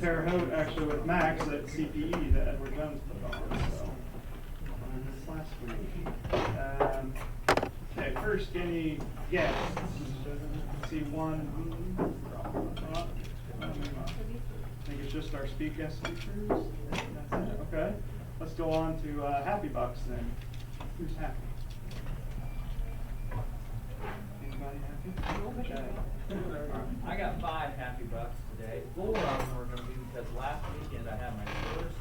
Terre Haute actually with Max at CPE that Edward Jones put on. So this last week. Okay, first, any guests? See one. I think it's just our guest speakers. That's it. Okay, let's go on to Happy Bucks then. Who's happy? Anybody happy? Okay. I got 5 happy bucks today. 4 of them were going to be because last weekend I had my first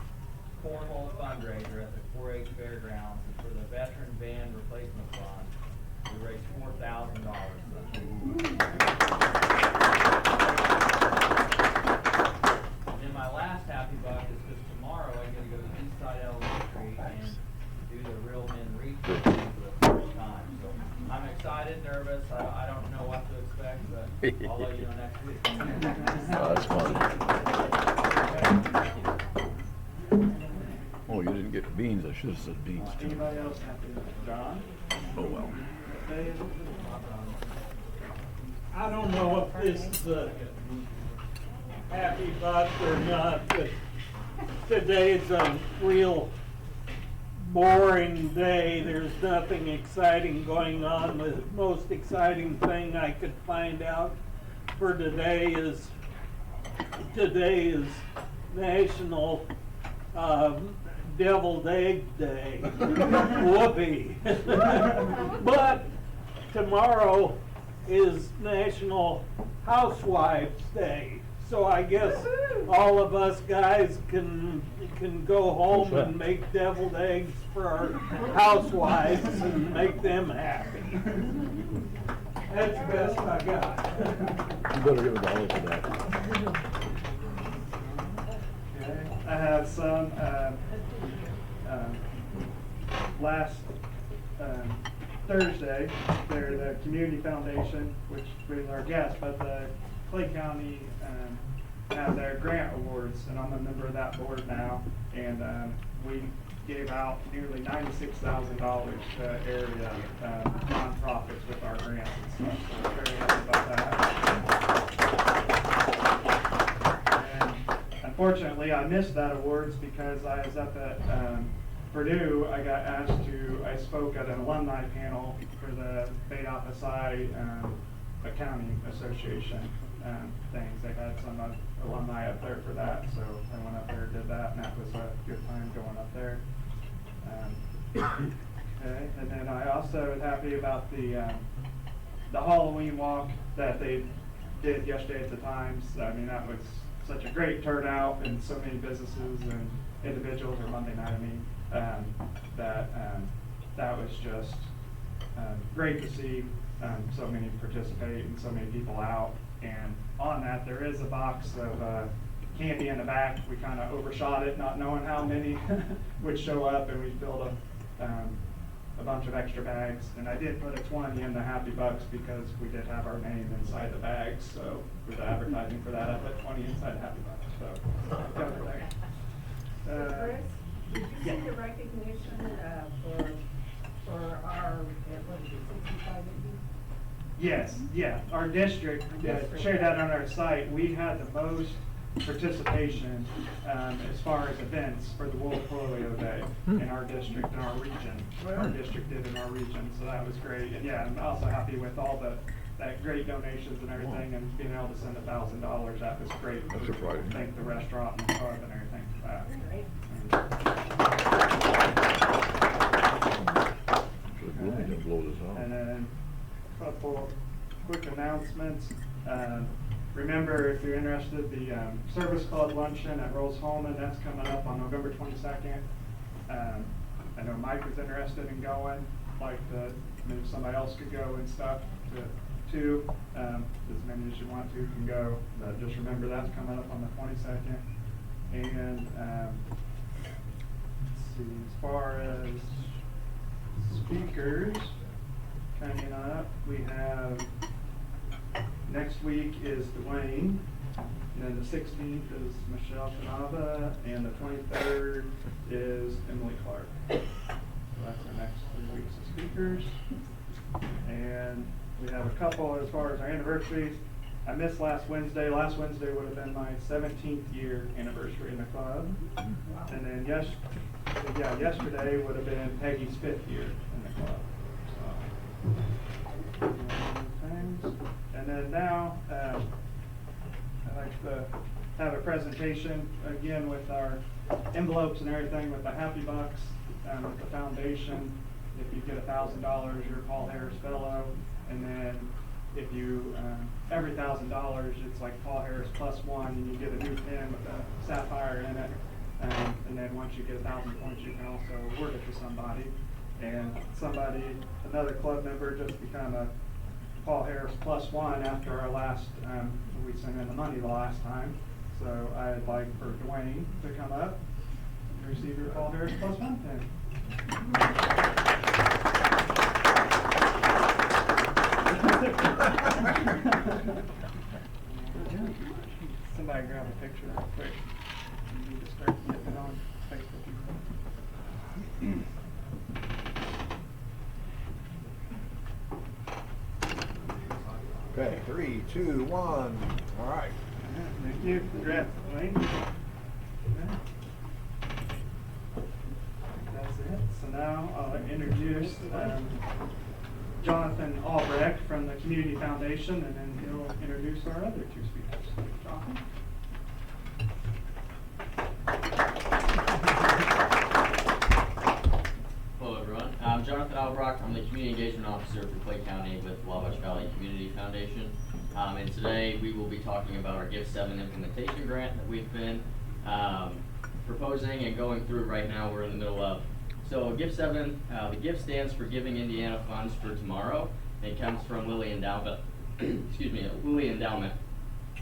cornhole fundraiser at the 4-H Fairgrounds, and for the veteran band replacement fund, we raised $4,000. And then my last happy buck is because tomorrow I get to go to Eastside Elementary and do the Real Men Reach for the first time. So I'm excited, nervous. I don't know what to expect, but I'll let you know next week. Oh, that's fun. Oh, you didn't get beans. I should have said beans too. Anybody else happy? John? Oh well. I don't know if this is a happy buck or not, but today's a real boring day. There's nothing exciting going on. The most exciting thing I could find out for today is National Deviled Egg Day. Whoopee. But tomorrow is National Housewives Day. So I guess all of us guys can go home and make deviled eggs for our housewives and make them happy. That's the best I got. You better give $1 for that. Okay. I have some last Thursday, they're the Community Foundation, which brings our guests, but the Clay County have their grant awards, and I'm a member of that board now, and we gave out nearly $96,000 to area nonprofits with our grants and stuff, so we're very happy about that. And unfortunately, I missed that awards because I was up at Purdue. I spoke at an alumni panel for the Bay Alpha Psi Accounting Association things. They had some alumni up there for that, so I went up there and did that, and that was a good time going up there. Okay, and then I also was happy about the Halloween walk that they did yesterday at the Times. I mean, that was such a great turnout, and so many businesses and individuals, or Monday night, I mean, that was just great to see so many participate and so many people out. And on that, there is a box of candy in the back. We kind of overshot it, not knowing how many would show up, and we filled a bunch of extra bags. And I did put a 20 in the Happy Bucks because we did have our name inside the bags. So with the advertising for that, I put 20 inside the Happy Bucks. So covered there. Chris, did you see the recognition for our, what is it, 65 Yes, yeah, our district shared that on our site. We had the most participation as far as events for the World Polio Day in our district, in our region. Our district did in our region, so that was great. And yeah, I'm also happy with all that great donations and everything, and being able to send $1,000. That was great. That's surprising. Thank the restaurant and the pub and everything for that. Bloomington blow this out. And then a couple quick announcements. Remember, if you're interested, the Service Club Luncheon at Rose Holman, that's coming up on November 22nd. I know Mike was interested in going, like maybe somebody else could go and stuff too. As many as you want to can go, but just remember that's coming up on the 22nd. And let's see, as far as speakers coming up, we have next week is Dwayne, and then the 16th is Michelle Canava, and the 23rd is Emily Clark. So that's our next 3 weeks of speakers. And we have a couple as far as our anniversaries. I missed last Wednesday. Last Wednesday would have been my 17th year anniversary in the club. And then yesterday would have been Peggy's 5th year in the club. So, and then now, I'd like to have a presentation again with our envelopes and everything with the Happy Bucks, with the foundation. If you get $1,000, you're a Paul Harris Fellow. And then if you, every $1,000, it's like Paul Harris +1, and you get a new pin with a sapphire in it. And then once you get 1,000 points, you can also award it to somebody. And another club member just become a Paul Harris +1 after our last, we sent in the money the last time. So I'd like for Dwayne to come up and receive your Paul Harris +1 pin. Somebody grab a picture real quick. You need to start getting it on Facebook. Okay, 3, 2, 1. All right. Thank you. Congrats, Dwayne. That's it. So now I'll introduce Jonathan Albrecht from the Community Foundation, and then he'll introduce our other two speakers. Jonathan? Hello everyone, I'm Jonathan Albrecht. I'm the Community Engagement Officer for Clay County with Wabash Valley Community Foundation. And today we will be talking about our Gift 7 implementation grant that we've been proposing and going through right now. We're in the middle of. So Gift 7, the GIFT stands for Giving Indiana Funds for Tomorrow. It comes from Lilly Endowment. Excuse me, Lilly Endowment.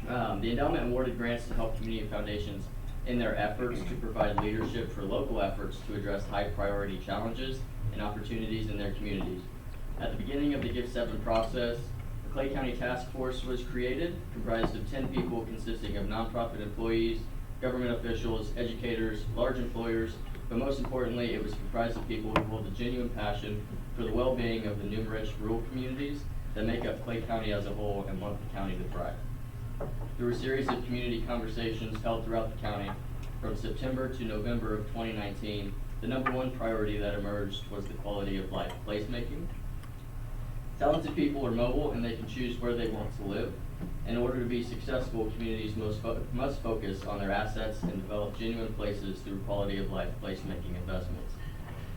The endowment awarded grants to help community foundations in their efforts to provide leadership for local efforts to address high priority challenges and opportunities in their communities. At the beginning of the Gift 7 process, the Clay County Task Force was created, comprised of 10 people consisting of nonprofit employees, government officials, educators, large employers, but most importantly, it was comprised of people who hold a genuine passion for the well-being of the numerous rural communities that make up Clay County as a whole and want the county to thrive. Through a series of community conversations held throughout the county from September to November of 2019, the #1 priority that emerged was the quality of life placemaking. Talented people are mobile and they can choose where they want to live. In order to be successful, communities must focus on their assets and develop genuine places through quality of life placemaking investments.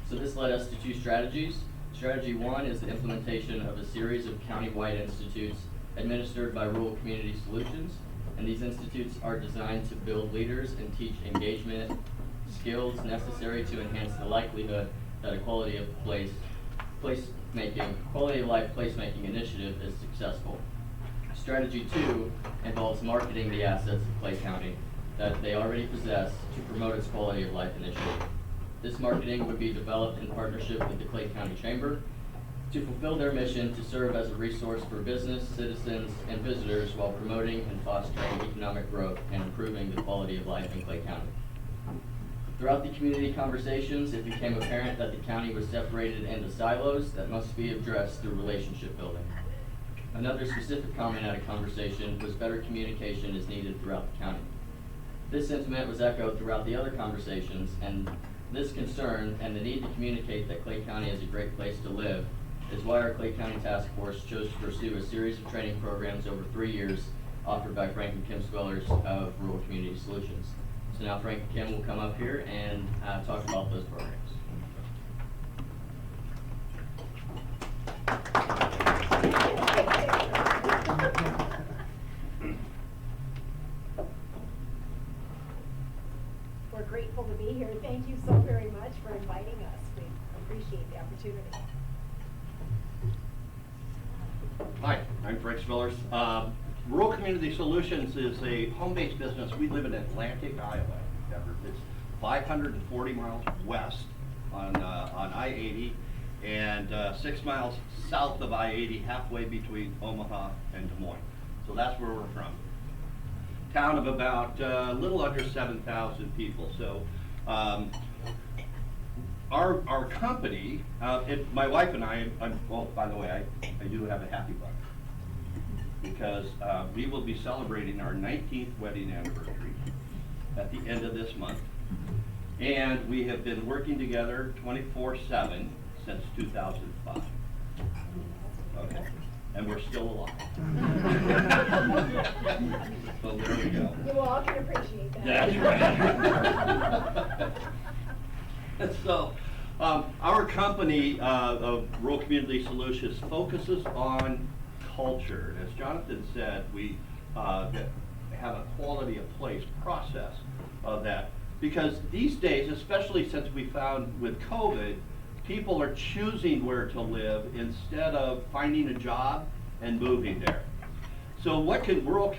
So this led us to two strategies. Strategy 1 is the implementation of a series of county-wide institutes administered by Rural Community Solutions, and these institutes are designed to build leaders and teach engagement skills necessary to enhance the likelihood that a quality of life placemaking initiative is successful. Strategy 2 involves marketing the assets of Clay County that they already possess to promote its quality of life initiative. This marketing would be developed in partnership with the Clay County Chamber to fulfill their mission to serve as a resource for business, citizens, and visitors while promoting and fostering economic growth and improving the quality of life in Clay County. Throughout the community conversations, it became apparent that the county was separated into silos that must be addressed through relationship building. Another specific comment at a conversation was better communication is needed throughout the county. This sentiment was echoed throughout the other conversations, and this concern and the need to communicate that Clay County is a great place to live is why our Clay County Task Force chose to pursue a series of training programs over 3 years offered by Frank and Kim Swellers of Rural Community Solutions. So now Frank and Kim will come up here and talk about those programs. We're grateful to be here. Thank you so very much for inviting us. We appreciate the opportunity. Hi, I'm Frank Smillers. Rural Community Solutions is a home-based business. We live in Atlantic, Iowa. It's 540 miles west on I-80 and 6 miles south of I-80, halfway between Omaha and Des Moines. So that's where we're from. Town of about a little under 7,000 people. So our company, my wife and I, oh, by the way, I do have a happy buck. because we will be celebrating our 19th wedding anniversary at the end of this month. And we have been working together 24/7 since 2005. Okay, and we're still alive. So there we go. You all can appreciate that. That's right. And so, our company of Rural Community Solutions focuses on culture. As Jonathan said, we have a quality of place process of that. Because these days, especially since we found with COVID, people are choosing where to live instead of finding a job and moving there. So what can rural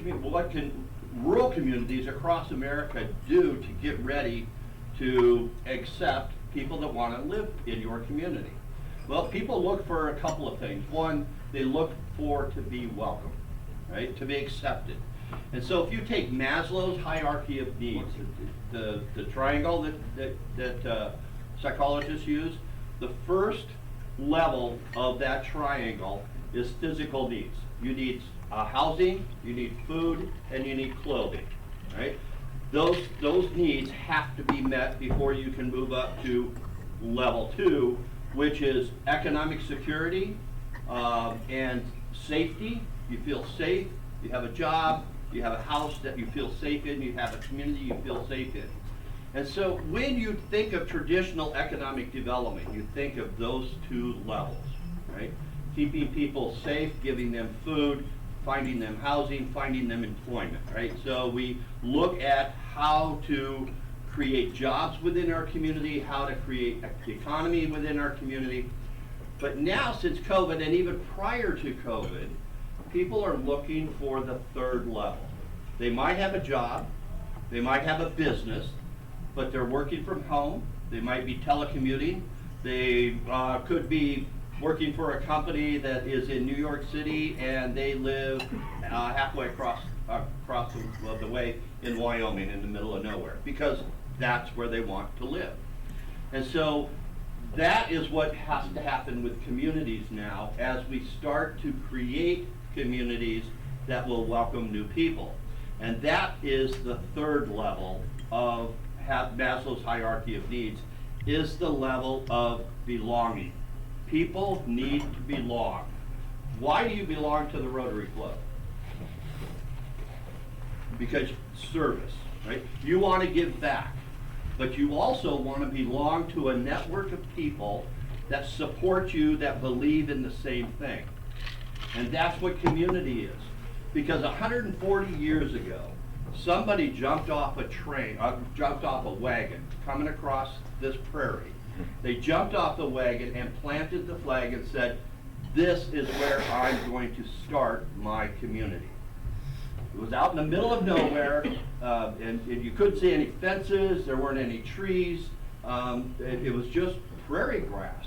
communities across America do to get ready to accept people that want to live in your community? Well, people look for a couple of things. One, they look for to be welcome, right? To be accepted. And so if you take Maslow's hierarchy of needs, the triangle that psychologists use, the first level of that triangle is physical needs. You need housing, you need food, and you need clothing, right? Those needs have to be met before you can move up to level 2, which is economic security and safety. You feel safe, you have a job, you have a house that you feel safe in, you have a community you feel safe in. And so when you think of traditional economic development, you think of those 2 levels, right? Keeping people safe, giving them food, finding them housing, finding them employment, right? So we look at how to create jobs within our community, how to create economy within our community. But now, since COVID, and even prior to COVID, people are looking for the 3rd level. They might have a job, they might have a business, but they're working from home. They might be telecommuting. They could be working for a company that is in New York City and they live halfway across the way in Wyoming, in the middle of nowhere, because that's where they want to live. And so that is what has to happen with communities now as we start to create communities that will welcome new people. And that is the 3rd level of Maslow's hierarchy of needs, is the level of belonging. People need to belong. Why do you belong to the Rotary Club? Because service, right? You want to give back, but you also want to belong to a network of people that support you, that believe in the same thing. And that's what community is. Because 140 years ago, somebody jumped off a wagon coming across this prairie. They jumped off the wagon and planted the flag and said, "This is where I'm going to start my community." It was out in the middle of nowhere, and you couldn't see any fences, there weren't any trees, it was just prairie grass.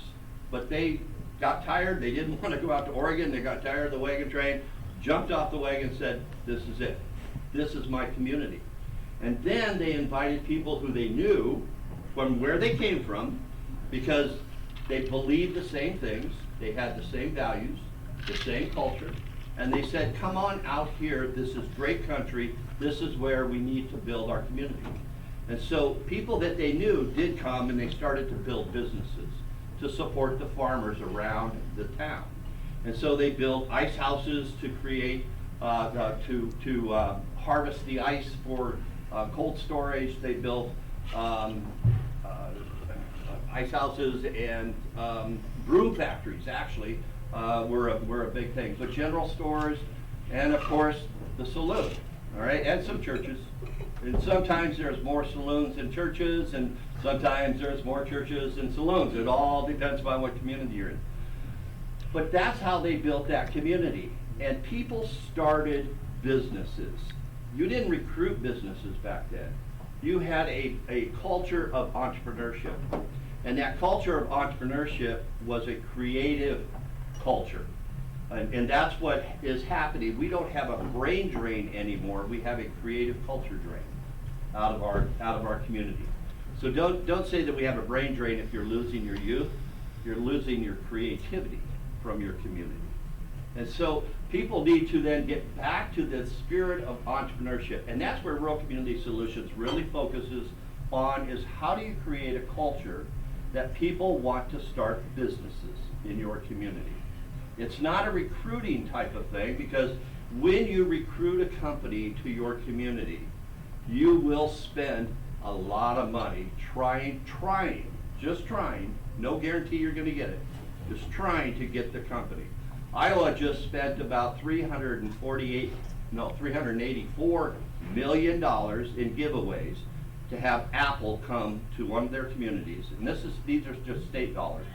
But they got tired, they didn't want to go out to Oregon, they got tired of the wagon train, jumped off the wagon and said, "This is it. This is my community." And then they invited people who they knew from where they came from, because they believed the same things, they had the same values, the same culture, and they said, "Come on out here, this is great country, this is where we need to build our community." And so people that they knew did come, and they started to build businesses to support the farmers around the town. And so they built ice houses to create, to harvest the ice for cold storage. They built ice houses, and broom factories actually were a big thing. So general stores, and of course the saloon, all right, and some churches. And sometimes there's more saloons than churches, and sometimes there's more churches than saloons. It all depends upon what community you're in. But that's how they built that community. And people started businesses. You didn't recruit businesses back then. You had a culture of entrepreneurship. And that culture of entrepreneurship was a creative culture. And that's what is happening. We don't have a brain drain anymore. We have a creative culture drain out of our community. So don't say that we have a brain drain if you're losing your youth. You're losing your creativity from your community. And so people need to then get back to the spirit of entrepreneurship. And that's where Rural Community Solutions really focuses on, is how do you create a culture that people want to start businesses in your community. It's not a recruiting type of thing, because when you recruit a company to your community, you will spend a lot of money just trying, no guarantee you're gonna get it, just trying to get the company. Iowa just spent about $384 million in giveaways to have Apple come to one of their communities, and these are just state dollars.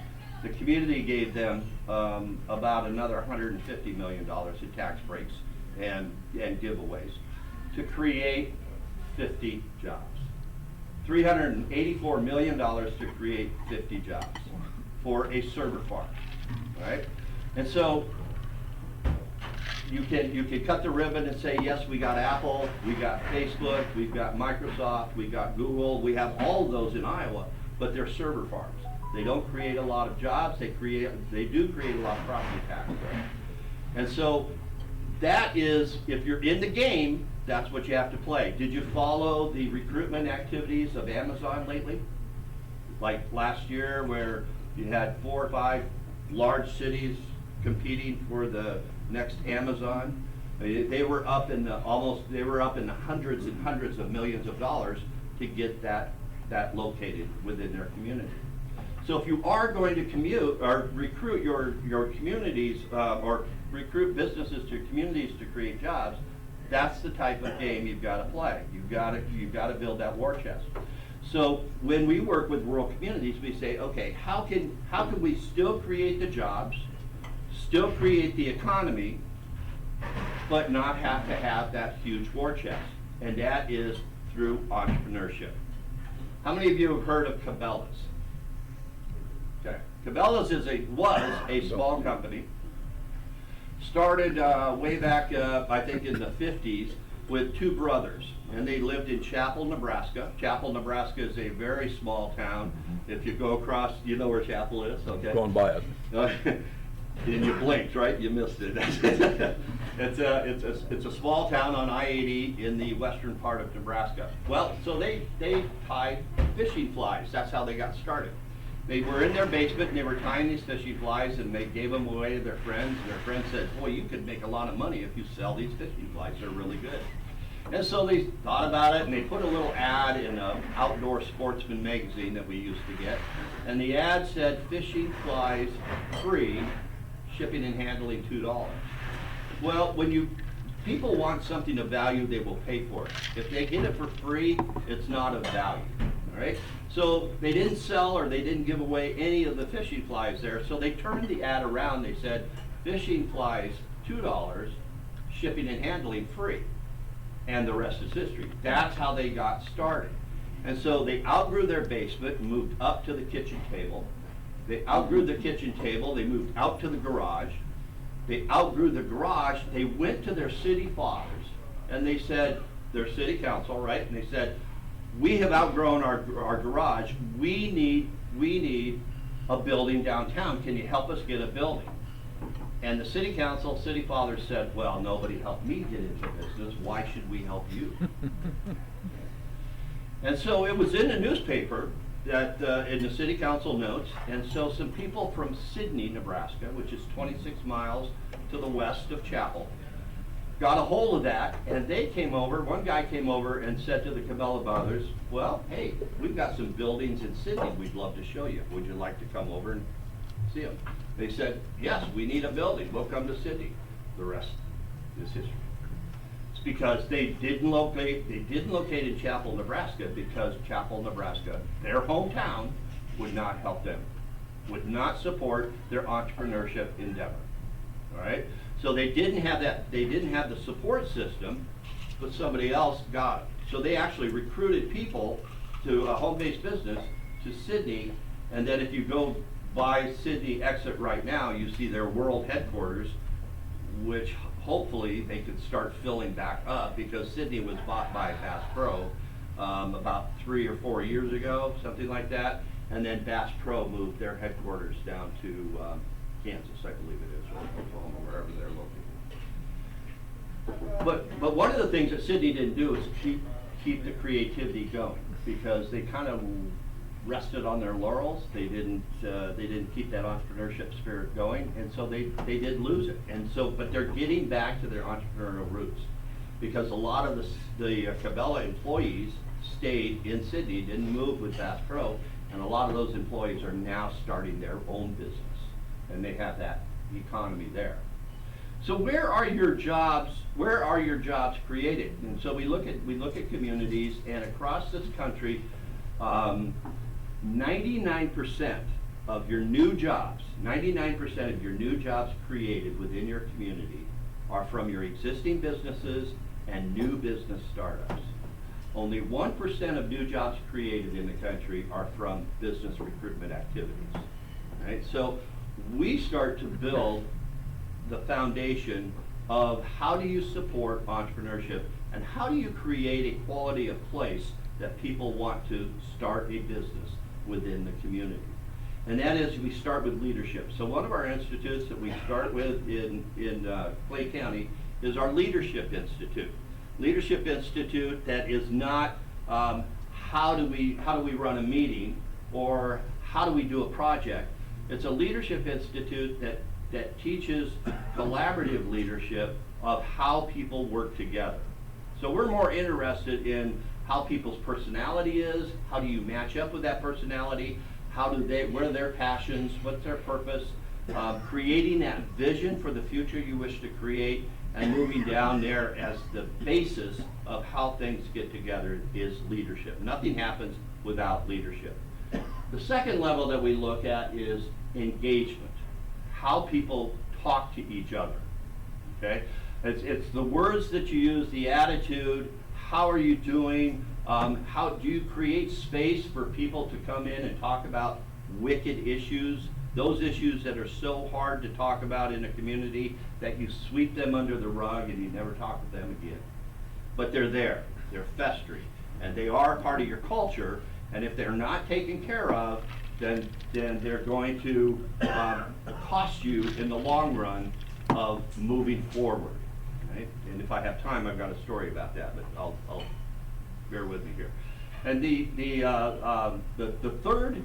The community gave them about another $150 million in tax breaks and giveaways to create 50 jobs. $384 million to create 50 jobs for a server farm, right? And so you can cut the ribbon and say, yes, we got Apple, we got Facebook, we've got Microsoft, we got Google, we have all of those in Iowa, but they're server farms. They don't create a lot of jobs, they do create a lot of property tax. And so that is, if you're in the game, that's what you have to play. Did you follow the recruitment activities of Amazon lately? Like last year, where you had 4 or 5 large cities competing for the next Amazon. They were up in the hundreds and hundreds of millions of dollars to get that located within their community. So if you are going to commute or recruit your communities or recruit businesses to communities to create jobs, that's the type of game you've got to play. You've got to build that war chest. So when we work with rural communities, we say, okay, how can we still create the jobs, still create the economy, but not have to have that huge war chest? And that is through entrepreneurship. How many of you have heard of Cabela's? Okay, Cabela's was a small company. Started way back, I think in the 50s, with 2 brothers, and they lived in Chapel, Nebraska. Chapel, Nebraska is a very small town. If you go across, you know where Chapel is, okay? Going by it. And you blinked, right? You missed it. It's a small town on I-80 in the western part of Nebraska. Well, so they tied fishing flies. That's how they got started. They were in their basement and they were tying these fishing flies, and they gave them away to their friends. And their friends said, boy, you could make a lot of money if you sell these fishing flies. They're really good. And so they thought about it, and they put a little ad in an Outdoor Sportsman magazine that we used to get. And the ad said, fishing flies free, shipping and handling $2. Well, people want something of value, they will pay for it. If they get it for free, it's not of value, all right? So they didn't sell or they didn't give away any of the fishing flies there, so they turned the ad around. They said, fishing flies $2, shipping and handling free. And the rest is history. That's how they got started. And so they outgrew their basement and moved up to the kitchen table. They outgrew the kitchen table, they moved out to the garage. They outgrew the garage, they went to their city fathers, and they said, their city council, right? And they said, we have outgrown our garage, we need a building downtown, can you help us get a building? And the city council, city fathers said, well, nobody helped me get into business, why should we help you? And so it was in the newspaper that in the city council notes, and so some people from Sidney, Nebraska, which is 26 miles to the west of Chapel, got a hold of that, and they came over, one guy came over and said to the Cabela brothers, well, hey, we've got some buildings in Sidney we'd love to show you. Would you like to come over and see them? They said, yes, we need a building, we'll come to Sidney. The rest is history. It's because they didn't locate in Chapel, Nebraska, because Chapel, Nebraska, their hometown, would not help them, would not support their entrepreneurship endeavor. All right? So they didn't have the support system, but somebody else got it. So they actually recruited people to a home-based business to Sidney, and then if you go by Sidney exit right now, you see their world headquarters, which hopefully they could start filling back up, because Sidney was bought by Bass Pro about 3 or 4 years ago, something like that, and then Bass Pro moved their headquarters down to Kansas, I believe it is, or Oklahoma, wherever they're located. But one of the things that Sydney didn't do is keep the creativity going, because they kind of rested on their laurels. They didn't keep that entrepreneurship spirit going, and so they did lose it. And so, but they're getting back to their entrepreneurial roots, because a lot of the Cabela employees stayed in Sydney, didn't move with Bass Pro, and a lot of those employees are now starting their own business, and they have that economy there. So where are your jobs? Where are your jobs created? And so we look at communities, and across this country, 99% of your new jobs, 99% of your new jobs created within your community are from your existing businesses and new business startups. Only 1% of new jobs created in the country are from business recruitment activities. Right? So we start to build the foundation of how do you support entrepreneurship, and how do you create a quality of place that people want to start a business within the community. And that is, we start with leadership. So one of our institutes that we start with in Clay County is our Leadership Institute. Leadership Institute that is not how do we run a meeting, or how do we do a project. It's a Leadership Institute that teaches collaborative leadership of how people work together. So we're more interested in how people's personality is, how do you match up with that personality, what are their passions, what's their purpose, creating that vision for the future you wish to create, and moving down there as the basis of how things get together is leadership. Nothing happens without leadership. The second level that we look at is engagement, how people talk to each other, okay? It's the words that you use, the attitude, how are you doing, how do you create space for people to come in and talk about wicked issues, those issues that are so hard to talk about in a community that you sweep them under the rug and you never talk with them again. But they're there, they're festering, and they are part of your culture, and if they're not taken care of, then they're going to cost you in the long run of moving forward. Right? And if I have time, I've got a story about that, but I'll bear with me here. And the third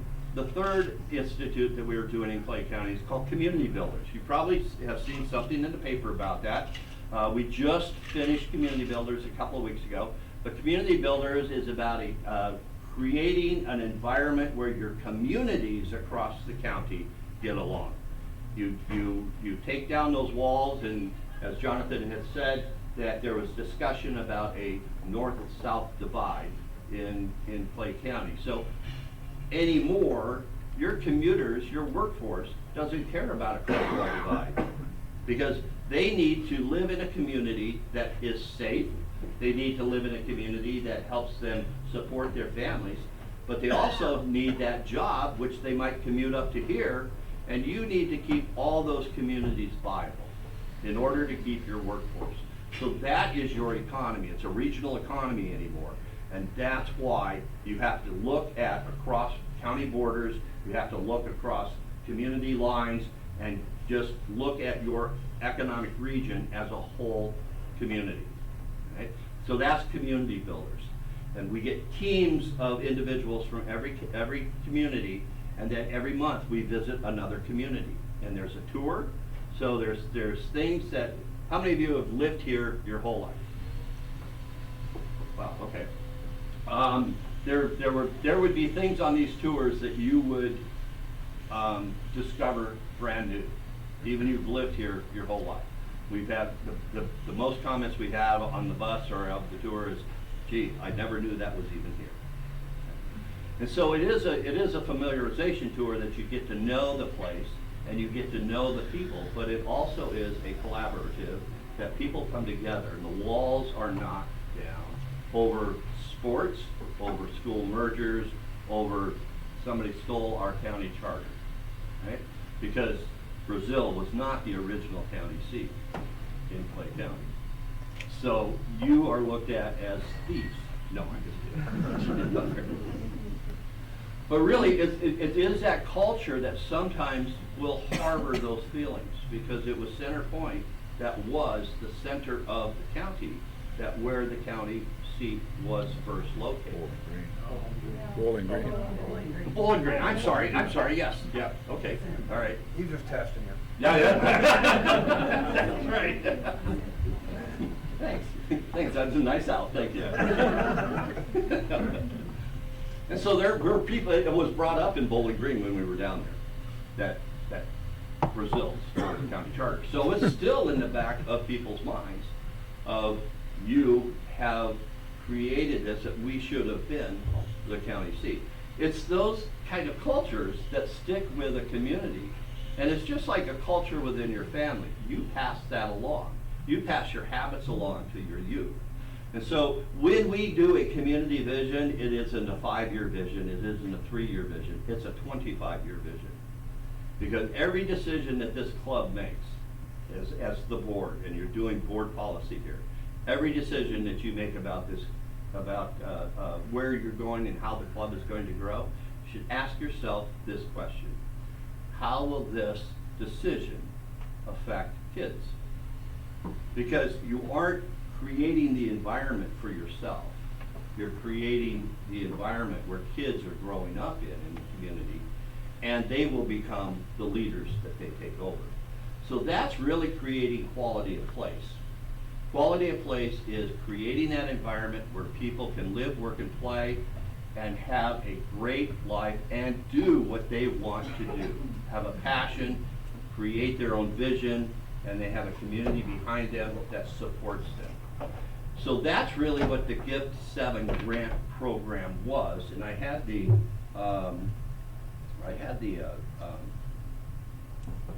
institute that we were doing in Clay County is called Community Builders. You probably have seen something in the paper about that. We just finished Community Builders a couple of weeks ago. But Community Builders is about creating an environment where your communities across the county get along. You take down those walls, and as Jonathan had said, that there was discussion about a north and south divide in Clay County. So anymore, your commuters, your workforce, doesn't care about a cultural divide, because they need to live in a community that is safe. They need to live in a community that helps them support their families, but they also need that job, which they might commute up to here, and you need to keep all those communities viable in order to keep your workforce. So that is your economy. It's a regional economy anymore. And that's why you have to look at across county borders, you have to look across community lines, and just look at your economic region as a whole community. Right? So that's Community Builders. And we get teams of individuals from every community, and then every month we visit another community. And there's a tour. So there's things that, how many of you have lived here your whole life? Wow, okay. There would be things on these tours that you would discover brand new, even if you've lived here your whole life. We've had the most comments we have on the bus or of the tour is, gee, I never knew that was even here. And so it is a familiarization tour that you get to know the place and you get to know the people, but it also is a collaborative that people come together and the walls are knocked down over sports, over school mergers, over somebody stole our county charter, right? Because Brazil was not the original county seat in Clay County. So you are looked at as thieves. No, I'm just kidding. But really, it is that culture that sometimes will harbor those feelings, because it was center point that was the center of the county, that where the county seat was first located. Bowling Green. Bowling Green, I'm sorry, yes, yeah, okay, all right. He's just testing you. Yeah, yeah. That's right. Thanks, that's a nice out, thank you. And so there were people, it was brought up in Bowling Green when we were down there, that Brazil's county charter. So it's still in the back of people's minds of, you have created this, that we should have been the county seat. It's those kind of cultures that stick with a community. And it's just like a culture within your family. You pass that along. You pass your habits along to your youth. And so when we do a community vision, it isn't a 5-year vision, it isn't a 3-year vision, it's a 25-year vision. Because every decision that this club makes, as the board, and you're doing board policy here, every decision that you make about this, about where you're going and how the club is going to grow, you should ask yourself this question: how will this decision affect kids? Because you aren't creating the environment for yourself. You're creating the environment where kids are growing up in the community, and they will become the leaders that they take over. So that's really creating quality of place. Quality of place is creating that environment where people can live, work, and play, and have a great life and do what they want to do. Have a passion, create their own vision, and they have a community behind them that supports them. So that's really what the Gift 7 grant program was, and I had the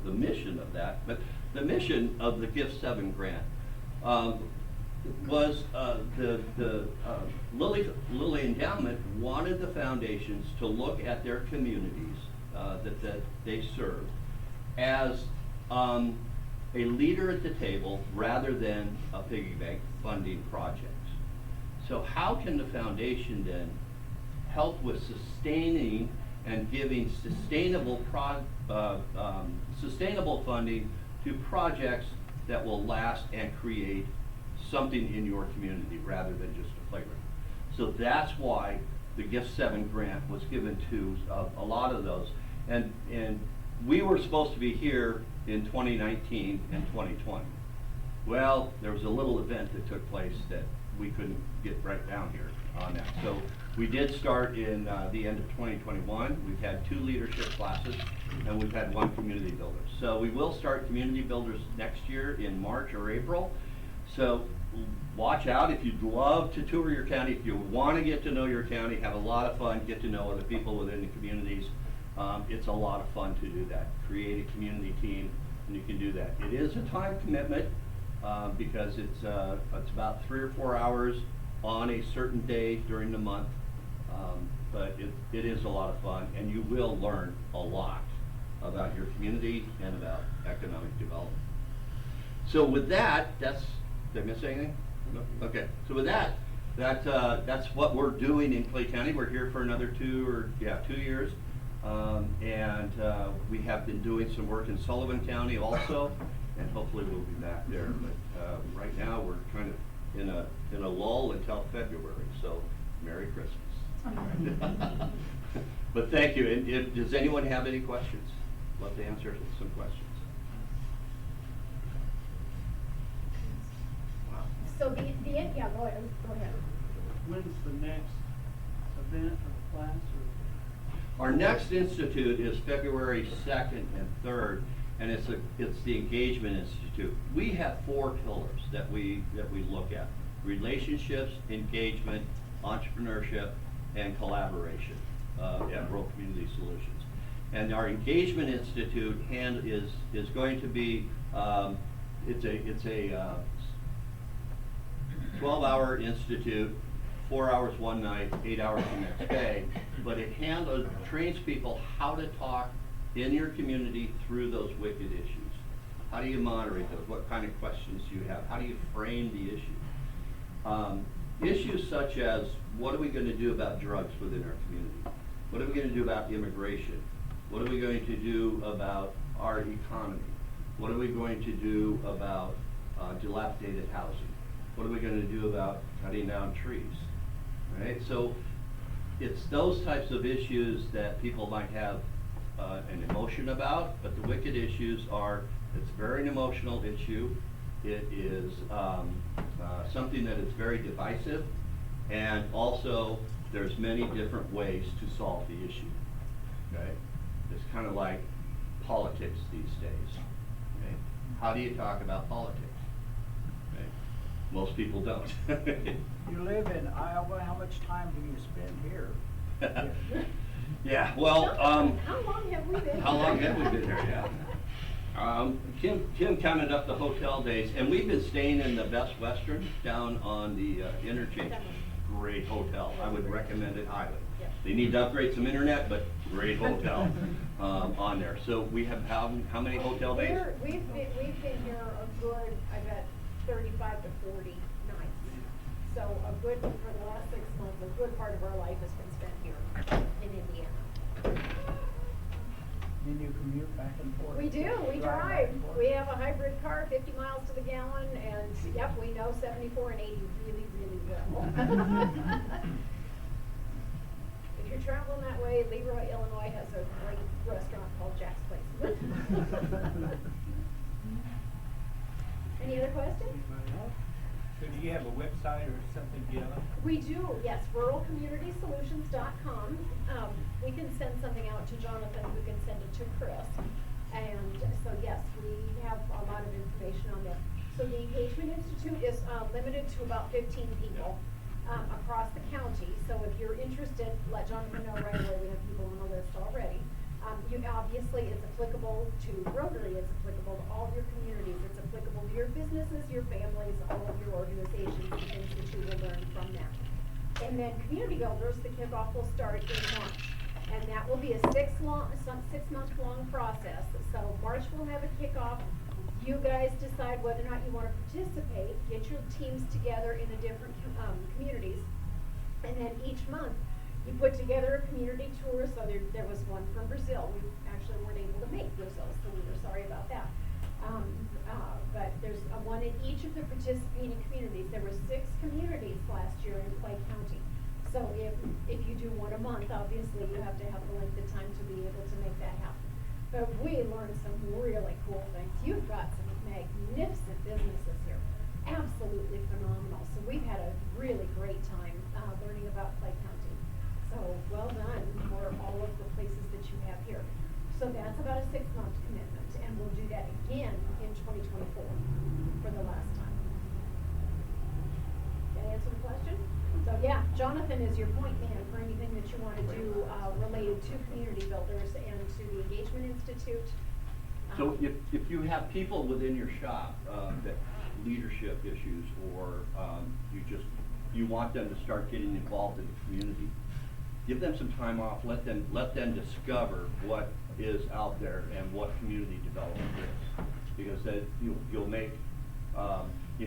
mission of that. But the mission of the Gift 7 grant was the Lilly Endowment wanted the foundations to look at their communities that they serve as a leader at the table rather than a piggy bank funding projects. So how can the foundation then help with sustaining and giving sustainable funding to projects that will last and create something in your community rather than just a playground? So that's why the Gift 7 grant was given to a lot of those. And we were supposed to be here in 2019 and 2020. Well, there was a little event that took place that we couldn't get right down here on that. So we did start in the end of 2021. We've had 2 leadership classes, and we've had 1 community builder. So we will start community builders next year in March or April. So watch out. If you'd love to tour your county, if you want to get to know your county, have a lot of fun, get to know other people within the communities, it's a lot of fun to do that. Create a community team, and you can do that. It is a time commitment because it's about 3 or 4 hours on a certain day during the month, but it is a lot of fun, and you will learn a lot about your community and about economic development. So with that, did I miss anything? No? Okay, so with that's what we're doing in Clay County. We're here for another 2 years. And we have been doing some work in Sullivan County also, and hopefully we'll be back there. But right now we're kind of in a lull until February. So Merry Christmas. But thank you. And does anyone have any questions? Love to answer some questions. Wow. So yeah, go ahead. When's the next event or class? Our next institute is February 2nd and 3rd, and it's the Engagement Institute. We have 4 pillars that we look at: relationships, engagement, entrepreneurship, and collaboration at Rural Community Solutions. And our Engagement Institute is going to be it's a 12-hour institute. 4 hours one night, 8 hours the next day, but it trains people how to talk in your community through those wicked issues. How do you moderate those? What kind of questions do you have? How do you frame the issue? Issues such as, what are we going to do about drugs within our community? What are we going to do about immigration? What are we going to do about our economy? What are we going to do about dilapidated housing? What are we gonna do about cutting down trees? Right, so it's those types of issues that people might have an emotion about, but the wicked issues are, it's very an emotional issue. It is something that is very divisive, and also there's many different ways to solve the issue. Okay, it's kind of like politics these days. Okay, how do you talk about politics? Okay, most people don't. You live in Iowa, how much time do you spend here? Yeah, well, How long have we been here? how long have we been here? Yeah. Kim counted up the hotel days, and we've been staying in the Best Western down on the interchange. Great hotel. I would recommend it highly. Yep. They need to upgrade some internet, but great hotel on there. So we have how many hotel days? We've been here a good, I bet, 35 to 40 nights. So a good, for the last 6 months, a good part of our life has been spent here in Indiana. Then you commute back and forth? We do, we back drive. and forth? We have a hybrid car, 50 miles to the gallon, and yep, we know 74 and 80 really, really well. If you're traveling that way, Leroy, Illinois has a great restaurant called Jack's Place. Any other questions? So do you have a website or something, Deanna? We do, yes, ruralcommunitysolutions.com. We can send something out to Jonathan, who can send it to Chris. And so, yes, we have a lot of information on there. So the Engagement Institute is limited to about 15 people across the county. So if you're interested, let Jonathan know right away. We have people on the list already. Obviously, it's applicable to Rotary, it's applicable to all of your communities, it's applicable to your businesses, your families, all of your organizations, and things that you will learn from that. And then Community Builders, the kickoff will start in March. And that will be a 6-month long process. So March will have a kickoff. You guys decide whether or not you want to participate, get your teams together in the different communities. And then each month, you put together a community tour. So there was one from Brazil. We actually weren't able to make Brazil, so we were sorry about that. But there's one in each of the participating communities. There were 6 communities last year in Clay County. So if you do one a month, obviously you have to have the length of time to be able to make that happen. But we learned some really cool things. You've got some magnificent businesses here. Absolutely phenomenal. So we've had a really great time learning about Clay County. So well done for all of the places that you have here. So that's about a 6-month commitment, and we'll do that again in 2024 for the last time. Did I answer the question? So yeah, Jonathan is your point man for anything that you want to do related to Community Builders and to the Engagement Institute. So if you have people within your shop that leadership issues, or you want them to start getting involved in the community, give them some time off. Let them discover what is out there and what community development is, because then you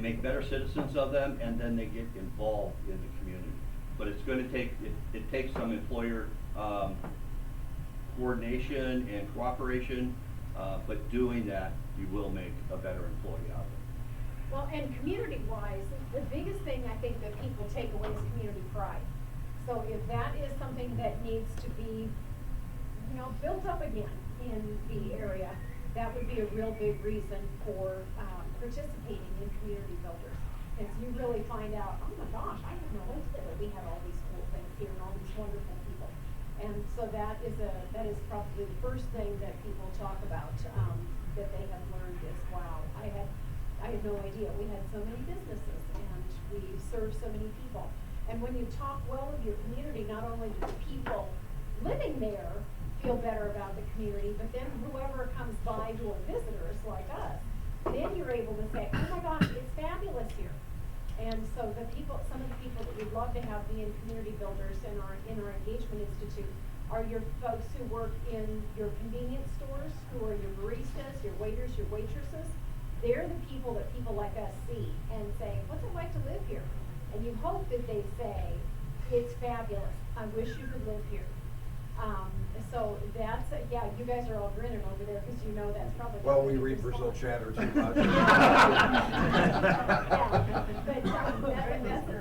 make better citizens of them, and then they get involved in the community. But it's going to take it takes some employer coordination and cooperation, but doing that, you will make a better employee out of it. Well, and community-wise, the biggest thing I think that people take away is community pride. So if that is something that needs to be, built up again in the area, that would be a real big reason for participating in Community Builders. And so you really find out, oh my gosh, I had no idea that we had all these cool things here and all these wonderful people. And so that is probably the first thing that people talk about that they have learned is, wow, I had no idea. We had so many businesses and we served so many people. And when you talk well of your community, not only do the people living there feel better about the community, but then whoever comes by who are visitors like us, then you're able to say, oh my gosh, it's fabulous here. And so some of the people that we'd love to have be in Community Builders in our Engagement Institute are your folks who work in your convenience stores, who are your baristas, your waiters, your waitresses. They're the people that people like us see and say, what's it like to live here? And you hope that they say, it's fabulous. I wish you could live here. So that's, yeah, you guys are all grinning over there because you know that's probably. Well, we gonna read be Brazil response. chatter too much. Yeah, but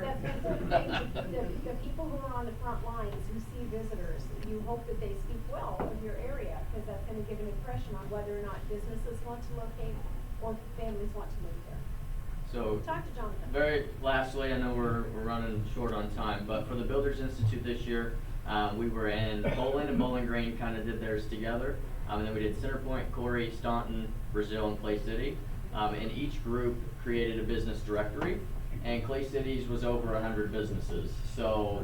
that's the thing, the people who are on the front lines, who see visitors, you hope that they speak well of your area, because that's gonna give an impression on whether or not businesses want to locate or families want to live there. So, Talk to Jonathan. very lastly, I know we're running short on time, but for the Builders Institute this year, we were in Poland and Bowling Green, kind of did theirs together. And then we did Centerpoint, Corey, Staunton, Brazil, and Clay City. And each group created a business directory. And Clay Cities was over 100 businesses. So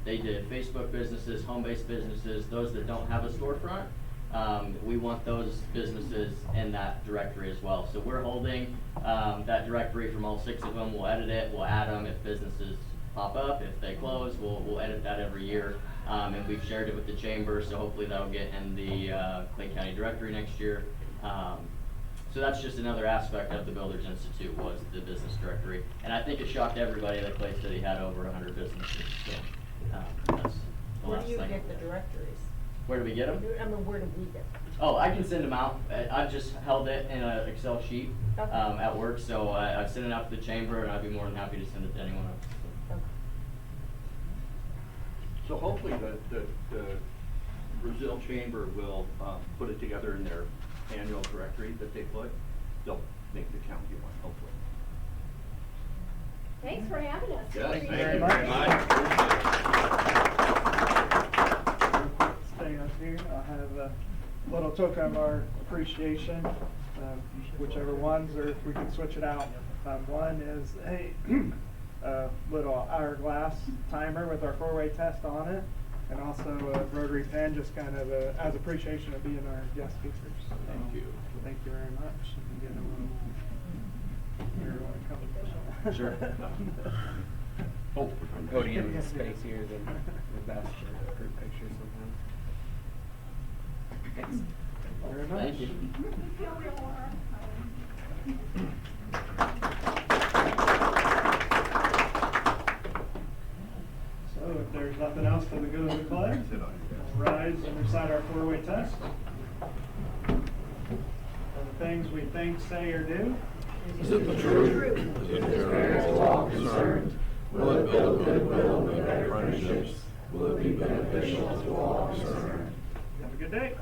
they did Facebook businesses, home-based businesses, those that don't have a storefront. We want those businesses in that directory as well. So we're holding that directory from all 6 of them. We'll edit it, we'll add them if businesses pop up. If they close, we'll edit that every year. And we've shared it with the chamber, so hopefully that'll get in the Clay County directory next year. So that's just another aspect of the Builders Institute, was the business directory. And I think it shocked everybody that Clay City had over 100 businesses. So that's the Where last do you thing. get the directories? Where do we get them? I mean, where do we get them? Oh, I can send them out. I've just held it in an Excel sheet Okay. at work, so I've sent it out to the chamber, and I'd be more than happy to send it to anyone else. Okay. So hopefully the Brazil Chamber will put it together in their annual directory that they put. They'll make the county one, hopefully. Thanks for having us. Yes, Appreciate thank it. you very much. Staying up here, I'll have a little token of our appreciation, whichever ones, or if we can switch it out. One is a little hourglass timer with our 4-way test on it, and also a Rotary pen, just kind of as appreciation of being our guest speakers. Thank you. Thank you very much. And get a little- everyone come. Sure. Oh. Podium space here is the best for group pictures sometimes. Thanks. Very much. Thank you. So if there's nothing else for the good of the club, we'll rise and recite our 4-way test. For the things we think, say, or do. Is it the truth? Is it fair to all concerned? Will it build goodwill and make friendships? Will it be beneficial to all concerned? Have a good day.